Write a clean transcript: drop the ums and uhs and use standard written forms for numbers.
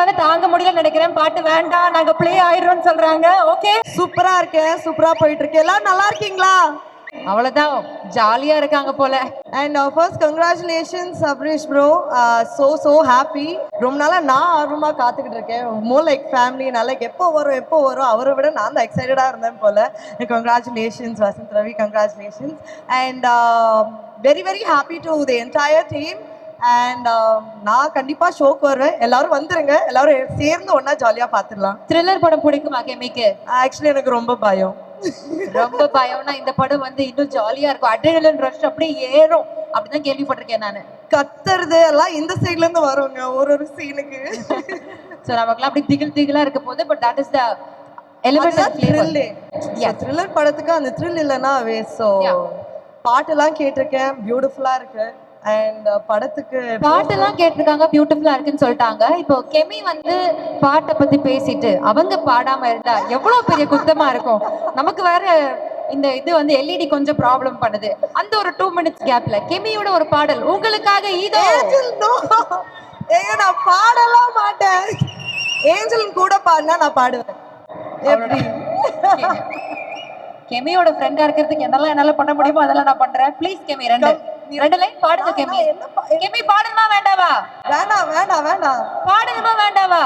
வந்து தாங்க முடியல நினைக்கிறேன். பாட்டு வேண்டாம், நாங்க ப்ளே ஆயிடுறோம்னு சொல்றாங்க. ஓகே, சூப்பரா இருக்கேன், சூப்பரா போயிட்டு இருக்கு. எல்லாரும் நல்லா இருக்கீங்களா? அவ்வளவுதான், ஜாலியா இருக்காங்க போல. And first congratulations Sabrish bro, so happy. ரொம்ப நாளா நான் ஆர்வமா காத்துக்கிட்டு இருக்கேன். more like family. நான் like எப்போ வரும் அவரை விட நான் தான் எக்ஸைட்டடா இருந்தேன் போல. Congratulations Vasant Ravi, congratulations. And very happy to the entire team. And நான் கண்டிப்பா ஷோக்கு வருவேன். எல்லாரும் வந்துருங்க, எல்லாரும் சேர்ந்து ஒண்ணா ஜாலியா பாத்துடலாம். த்ரில்லர் படம் பிடிக்குமா கெமிக்கு? ஆக்சுவலி எனக்கு ரொம்ப பயம். ரொம்ப பயம்னா இந்த படம் வந்து இன்னும் ஜாலியா இருக்கும். அட்ரினலின் ரஷ் அப்படியே ஏறும் அப்படிதான் கேள்விப்பட்டிருக்கேன் நானு. கத்துறது எல்லாம் இந்த சைடுல இருந்து வருங்க ஒரு சீனுக்கு. சோ நமக்குலாம் அப்படி திகிலா இருக்க போது, but that is the element of thrill. Thriller படத்துக்கு அந்த த்ரில் இல்லனா வேஸ்ட். பாட்டெல்லாம் கேட்டிருக்கேன், பியூட்டிஃபுல்லா இருக்கு. அண்ட் படத்துக்கு பாட்டெல்லாம் கேட்டிருக்காங்க, பியூட்டிஃபுல்லா இருக்குன்னு சொல்லிட்டாங்க. இப்போ கெமி வந்து பாட்டை பத்தி பேசிட்டு அவங்க பாடாம இருந்தா எவ்வளவு பெரிய குத்தமா இருக்கும். நமக்கு வேற இந்த இது வந்து எல்இடி கொஞ்சம் ப்ராப்ளம் பண்ணுது. அந்த ஒரு 2 minutes கேப்ல கெமியோட ஒரு பாடல் உங்களுக்காக இதோ. ஏங்க நான் பாடலாம் மாட்டேன். ஏஞ்சல் கூட பாடினா நான் பாடுவேன். எப்படி? கெமியோட ஃப்ரெண்டா இருக்கிறதுக்கு என்னால பண்ண முடியுமோ அதெல்லாம் நான் பண்றேன். ப்ளீஸ் கெமி ரெண்டு லைன் பாடுங்க கெமி. கெமி பாடணுமா வேண்டாவா? வேணாம் பாடணுமா வேண்டாவா?